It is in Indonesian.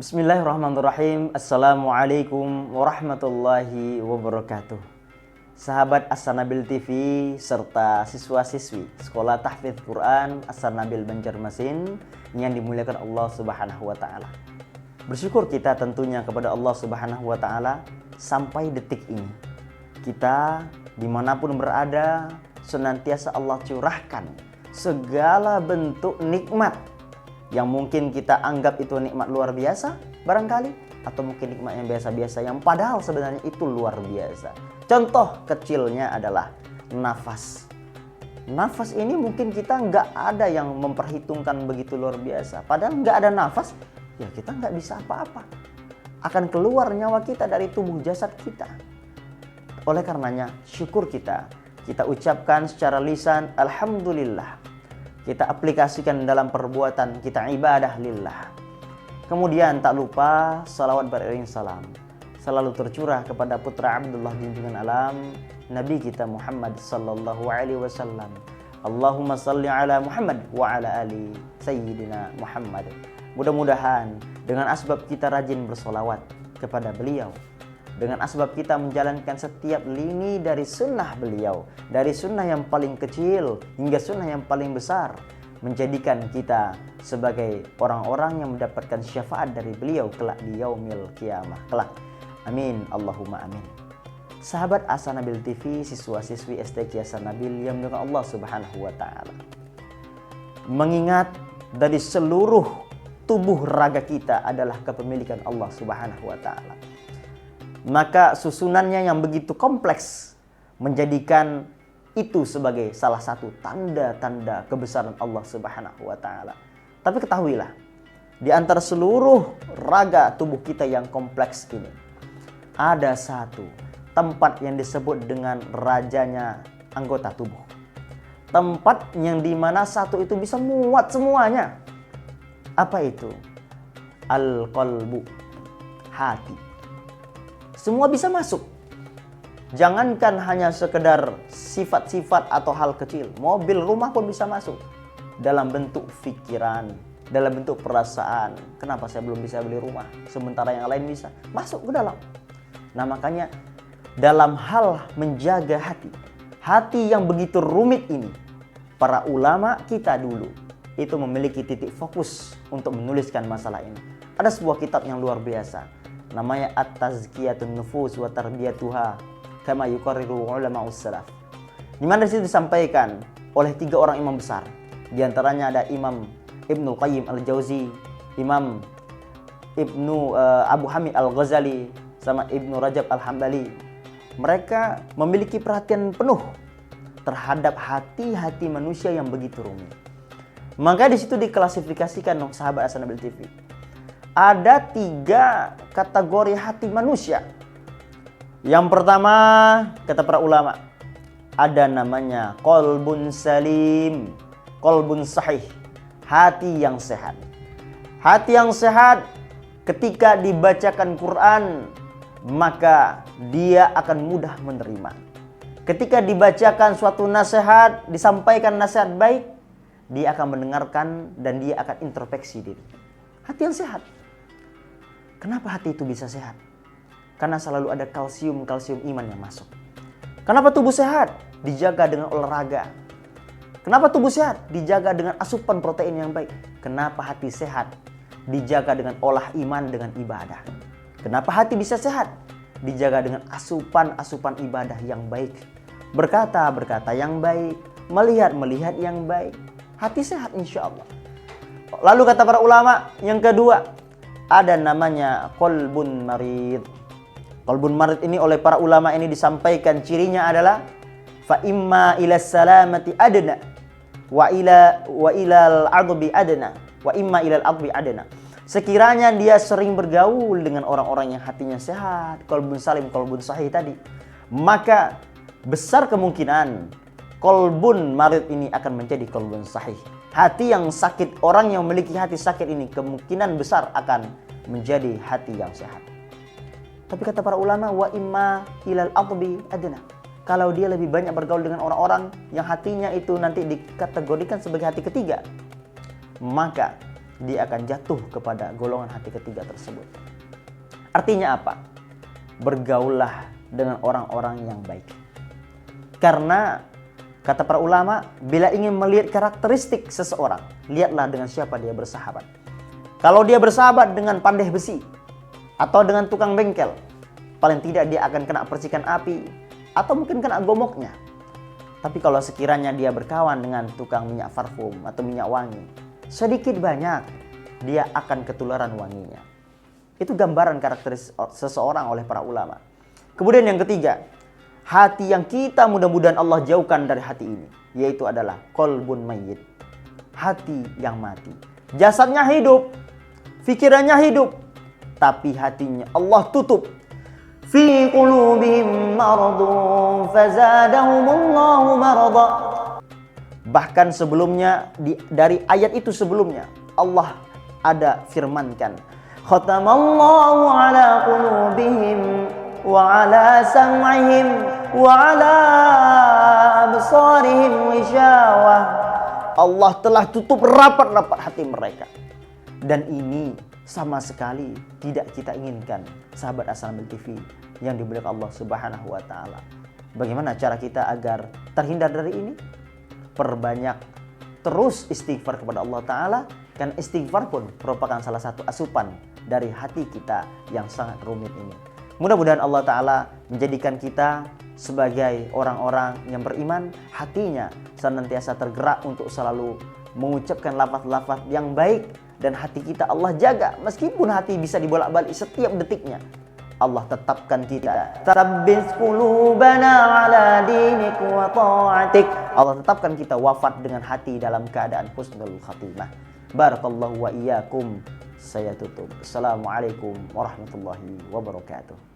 Bismillahirrahmanirrahim. Assalamualaikum warahmatullahi wabarakatuh. Sahabat As-Sanabil TV serta siswa-siswi Sekolah Tahfidz Quran As-Sanabil Banjarmasin yang dimuliakan Allah Subhanahu wa taala. Bersyukur kita tentunya kepada Allah Subhanahu wa taala sampai detik ini. Kita dimanapun berada senantiasa Allah curahkan segala bentuk nikmat yang mungkin kita anggap itu nikmat luar biasa barangkali, atau mungkin nikmat yang biasa-biasa yang padahal sebenarnya itu luar biasa. Contoh kecilnya adalah nafas. Nafas ini mungkin kita nggak ada yang memperhitungkan begitu luar biasa. Padahal nggak ada nafas, ya kita nggak bisa apa-apa. Akan keluar nyawa kita dari tubuh jasad kita. Oleh karenanya syukur kita ucapkan secara lisan Alhamdulillah. Kita aplikasikan dalam perbuatan kita ibadah lillah. Kemudian tak lupa salawat beriring salam selalu tercurah kepada putra Abdullah junjungan alam Nabi kita Muhammad sallallahu alaihi wasallam. Allahumma salli ala Muhammad wa ala ali sayyidina Muhammad. Mudah-mudahan dengan asbab kita rajin bersolawat kepada beliau, dengan asbab kita menjalankan setiap lini dari sunnah beliau, dari sunnah yang paling kecil hingga sunnah yang paling besar, menjadikan kita sebagai orang-orang yang mendapatkan syafaat dari beliau kelak di yaumil qiyamah kelak. Amin, Allahumma amin. Sahabat As-Sanabil TV, siswa-siswi STQ As-Sanabil yang dimuliakan Allah Subhanahu wa taala. Mengingat dari seluruh tubuh raga kita adalah kepemilikan Allah Subhanahu wa taala, maka susunannya yang begitu kompleks menjadikan itu sebagai salah satu tanda-tanda kebesaran Allah Subhanahu wa taala. Tapi ketahuilah, di antara seluruh raga tubuh kita yang kompleks ini, ada satu tempat yang disebut dengan rajanya anggota tubuh. Tempat yang dimana satu itu bisa muat semuanya. Apa itu? Al-qalbu, hati. Semua bisa masuk. Jangankan hanya sekedar sifat-sifat atau hal kecil, mobil, rumah pun bisa masuk. Dalam bentuk pikiran, dalam bentuk perasaan. Kenapa saya belum bisa beli rumah, sementara yang lain bisa? Masuk ke dalam. Nah makanya dalam hal menjaga hati yang begitu rumit ini, para ulama kita dulu itu memiliki titik fokus untuk menuliskan masalah ini. Ada sebuah kitab yang luar biasa, namanya At-Tazkiyatun Nufus wa Tarbiyatuha kama yuqarriru ulama'us salaf. Di mana disitu disampaikan oleh 3 orang imam besar. Di antaranya ada Imam Ibnu Qayyim Al-Jauzi, Imam Abu Hamid Al-Ghazali, sama Ibnu Rajab Al-Hambali. Mereka memiliki perhatian penuh terhadap hati-hati manusia yang begitu rumit. Maka di situ diklasifikasikan sahabat As-Sanabil TV. Ada 3 kategori hati manusia. Yang pertama, kata para ulama, ada namanya qalbun salim, qalbun sahih, hati yang sehat. Hati yang sehat ketika dibacakan Quran, maka dia akan mudah menerima. Ketika dibacakan suatu nasihat, disampaikan nasihat baik, dia akan mendengarkan dan dia akan introspeksi diri. Hati yang sehat. Kenapa hati itu bisa sehat? Karena selalu ada kalsium iman yang masuk. Kenapa tubuh sehat? Dijaga dengan olahraga. Kenapa tubuh sehat? Dijaga dengan asupan protein yang baik. Kenapa hati sehat? Dijaga dengan olah iman dengan ibadah. Kenapa hati bisa sehat? Dijaga dengan asupan ibadah yang baik. Berkata yang baik, melihat yang baik. Hati sehat insya Allah. Lalu kata para ulama yang kedua, ada namanya qalbun marid. Qalbun marid ini oleh para ulama ini disampaikan cirinya adalah fa imma ila salamati adna wa ilal adbi adna wa imma ilal adbi adna. Sekiranya dia sering bergaul dengan orang-orang yang hatinya sehat, qalbun salim, qalbun sahih tadi, maka besar kemungkinan qalbun marid ini akan menjadi qalbun sahih. Hati yang sakit, orang yang memiliki hati sakit ini kemungkinan besar akan menjadi hati yang sehat. Tapi kata para ulama, wa imma ilal adbi adna. Kalau dia lebih banyak bergaul dengan orang-orang yang hatinya itu nanti dikategorikan sebagai hati ketiga, maka dia akan jatuh kepada golongan hati ketiga tersebut. Artinya apa? Bergaullah dengan orang-orang yang baik. Karena kata para ulama, bila ingin melihat karakteristik seseorang, lihatlah dengan siapa dia bersahabat. Kalau dia bersahabat dengan pandai besi atau dengan tukang bengkel, paling tidak dia akan kena percikan api atau mungkin kena gomoknya. Tapi kalau sekiranya dia berkawan dengan tukang minyak parfum atau minyak wangi, sedikit banyak dia akan ketularan wanginya. Itu gambaran karakteristik seseorang oleh para ulama. Kemudian yang ketiga, hati yang kita mudah-mudahan Allah jauhkan dari hati ini, yaitu adalah qalbun mayyit, hati yang mati. Jasadnya hidup, pikirannya hidup, tapi hatinya Allah tutup. Fi qulubihim maradun fazadahumullahu marada. Bahkan sebelumnya, dari ayat itu sebelumnya, Allah ada firmankan, khatamallahu ala qulubihim wa ala sam'ihim wa ala absarihim ghishawah. Allah telah tutup rapat-rapat hati mereka. Dan ini sama sekali tidak kita inginkan, sahabat As-Sanabil TV yang dimuliakan Allah Subhanahu wa taala. Bagaimana cara kita agar terhindar dari ini? Perbanyak terus istighfar kepada Allah taala, karena istighfar pun merupakan salah satu asupan dari hati kita yang sangat rumit ini. Mudah-mudahan Allah taala menjadikan kita sebagai orang-orang yang beriman, hatinya senantiasa tergerak untuk selalu mengucapkan lafaz-lafaz yang baik, dan hati kita Allah jaga meskipun hati bisa dibolak-balik setiap detiknya. Allah tetapkan kita, tsabbis qulubana ala dinik wa ta'atik. Allah tetapkan kita wafat dengan hati dalam keadaan husnul khatimah. Barakallahu wa iyyakum. Saya tutup. Assalamualaikum warahmatullahi wabarakatuh.